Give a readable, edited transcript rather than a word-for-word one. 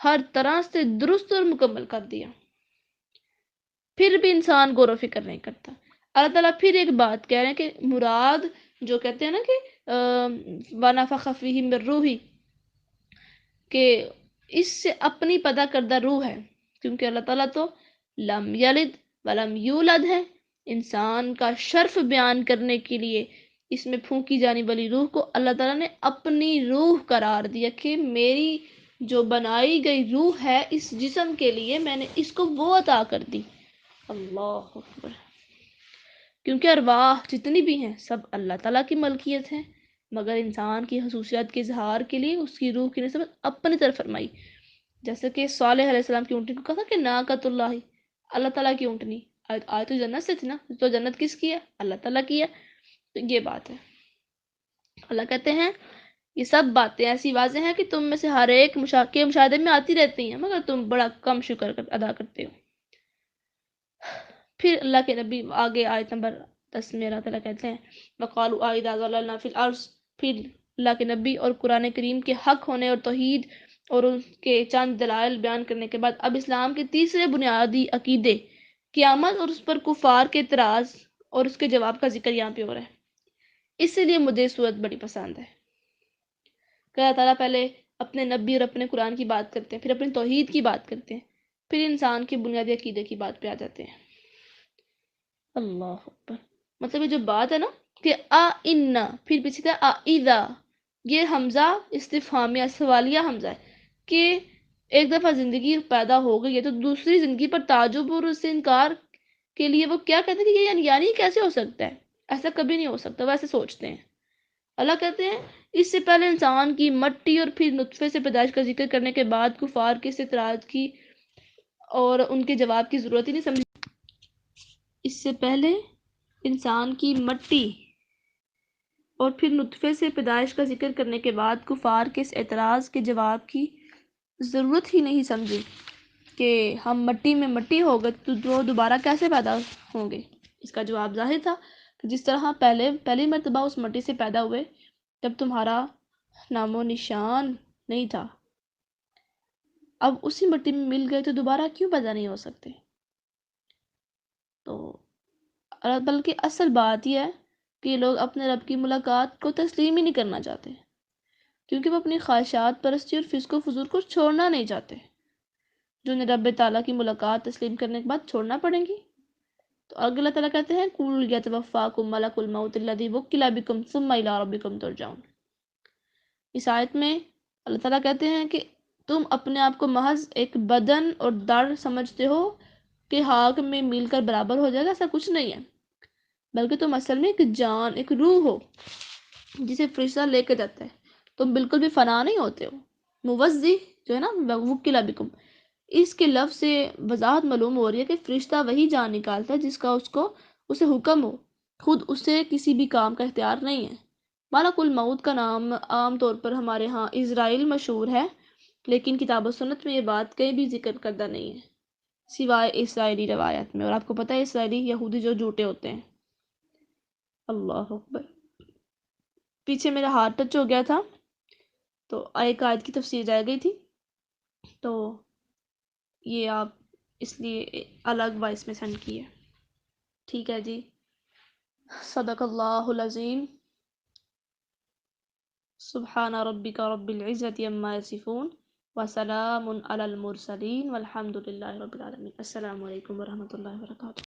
ہر طرح سے درست اور مکمل کر دیا، پھر بھی انسان غور و فکر نہیں کرتا۔ اللہ تعالیٰ پھر ایک بات کہہ رہے ہیں کہ مراد جو کہتے ہیں نا کہ وَنَفَخَ فِيهِ مِن رُوحِهِ، کہ اس سے اپنی پیدا کردہ روح ہے، کیونکہ اللہ تعالیٰ تو لم یلد ولم یولد ہے۔ انسان کا شرف بیان کرنے کے لیے اس میں پھونکی جانے والی روح کو اللہ تعالیٰ نے اپنی روح قرار دیا کہ میری جو بنائی گئی روح ہے اس جسم کے لیے، میں نے اس کو وہ عطا کر دی۔ اللہ اکبر۔ کیونکہ ارواح جتنی بھی ہیں سب اللہ تعالیٰ کی ملکیت ہیں، مگر انسان کی خصوصیات کے اظہار کے لیے اس کی روح کی نسبت اپنی طرف فرمائی۔ جیسے کہ صالح علیہ السلام کی اونٹنی کو کہا تھا کہ ناقۃ اللہ، اللہ تعالیٰ کی اونٹنی، آئے تو جنت سے تھی نا، تو جنت کس کی ہے؟ اللہ تعالیٰ کی ہے۔ تو یہ بات ہے، اللہ کہتے ہیں یہ سب باتیں ایسی واضح ہیں کہ تم میں سے ہر ایک کے مشاہدے میں آتی رہتی ہیں، مگر تم بڑا کم شکر ادا کرتے ہو۔ پھر اللہ کے نبی آگے آیت نمبر 10 میں اللہ تعالیٰ کہتے ہیں وَقَالُوا أَإِذَا ضَلَلْنَا فِي الْأَرْضِ، پھر اللہ کے نبی اور قرآن کریم کے حق ہونے اور توحید اور ان کے چند دلائل بیان کرنے کے بعد اب اسلام کے تیسرے بنیادی عقیدے قیامت اور اس پر کفار کے اعتراض اور اس کے جواب کا ذکر یہاں پہ ہو رہا ہے۔ اس لیے مجھے یہ صورت بڑی پسند ہے کہ اللہ تعالیٰ پہلے اپنے نبی اور اپنے قرآن کی بات کرتے ہیں، پھر اپنی توحید کی بات کرتے ہیں، پھر انسان کے بنیادی عقیدے کی بات پہ آ جاتے ہیں۔ اللہ اکبر۔ مطلب یہ جو بات ہے نا کہ اِنَّا، پھر پیچھے تھا اِذَا، یہ حمزہ استفہامیہ سوالیہ حمزہ ہے کہ ایک دفعہ زندگی پیدا ہو گئی ہے تو دوسری زندگی پر تعجب اور اس سے انکار کے لیے وہ کیا کہتے ہیں کہ یہ یعنی کیسے ہو سکتا ہے، ایسا کبھی نہیں ہو سکتا، ویسے سوچتے ہیں۔ اللہ کہتے ہیں اس سے پہلے انسان کی مٹی اور پھر نطفے سے پیدائش کا ذکر کرنے کے بعد کفار کے اس اعتراض کی اور ان کے جواب کی ضرورت ہی نہیں سمجھی۔ اس سے پہلے انسان کی مٹی اور پھر نطفے سے پیدائش کا ذکر کرنے کے بعد کفار کے اس اعتراض کے جواب کی ضرورت ہی نہیں سمجھی کہ ہم مٹی میں مٹی ہو گئے تو وہ دوبارہ کیسے پیدا ہوں گے۔ اس کا جواب ظاہر تھا کہ جس طرح پہلی مرتبہ اس مٹی سے پیدا ہوئے جب تمہارا نام و نشان نہیں تھا، اب اسی مٹی میں مل گئے تو دوبارہ کیوں پیدا نہیں ہو سکتے۔ تو بلکہ اصل بات یہ ہے کہ یہ لوگ اپنے رب کی ملاقات کو تسلیم ہی نہیں کرنا چاہتے، کیونکہ وہ اپنی خواہشات پرستی اور فسق و فجور کو چھوڑنا نہیں چاہتے، جو انہیں رب تعالیٰ کی ملاقات تسلیم کرنے کے بعد چھوڑنا پڑیں گی۔ تو آگے اللہ تعالیٰ کہتے ہیں قُلْ يَتَوَفَّاكُم مَلَكُ الْمَوْتِ الَّذِي وُكِّلَ بِكُمْ ثُمَّ إِلَىٰ رَبِّكُمْ تُرْجَعُونَ۔ اس آیت میں اللہ تعالیٰ کہتے ہیں کہ تم اپنے آپ کو محض ایک بدن اور دڑ سمجھتے ہو کہ خاک میں مل کر برابر ہو جائے گا، ایسا کچھ نہیں ہے، بلکہ تم اصل میں ایک جان، ایک روح ہو جسے فرشتہ لے کے جاتا ہے، تم بالکل بھی فنا نہیں ہوتے ہو۔ موزی جو ہے نا وکلا بکم، اس کے لفظ سے وضاحت معلوم ہو رہی ہے کہ فرشتہ وہی جان نکالتا ہے جس کا اسے حکم ہو، خود اسے کسی بھی کام کا اختیار نہیں ہے۔ ملک الموت کا نام عام طور پر ہمارے ہاں اسرائیل مشہور ہے، لیکن کتاب و سنت میں یہ بات کہیں بھی ذکر کردہ نہیں ہے سوائے اسرائیلی روایت میں، اور آپ کو پتہ ہے اسرائیلی یہودی جو جھوٹے ہوتے ہیں۔ اللہ اکبر۔ پیچھے میرا ہاتھ ٹچ ہو گیا تھا تو ایک آیت کی تفسیر رہ گئی تھی، تو یہ آپ اس لیے الگ وائس میں سینڈ کی ہے، ٹھیک ہے جی۔ صدق اللہ العظیم۔ سبحان ربک رب العزت عما یصفون وسلام علی المرسلین والحمد للہ رب العالمین۔ السلام علیکم ورحمۃ اللہ وبرکاتہ۔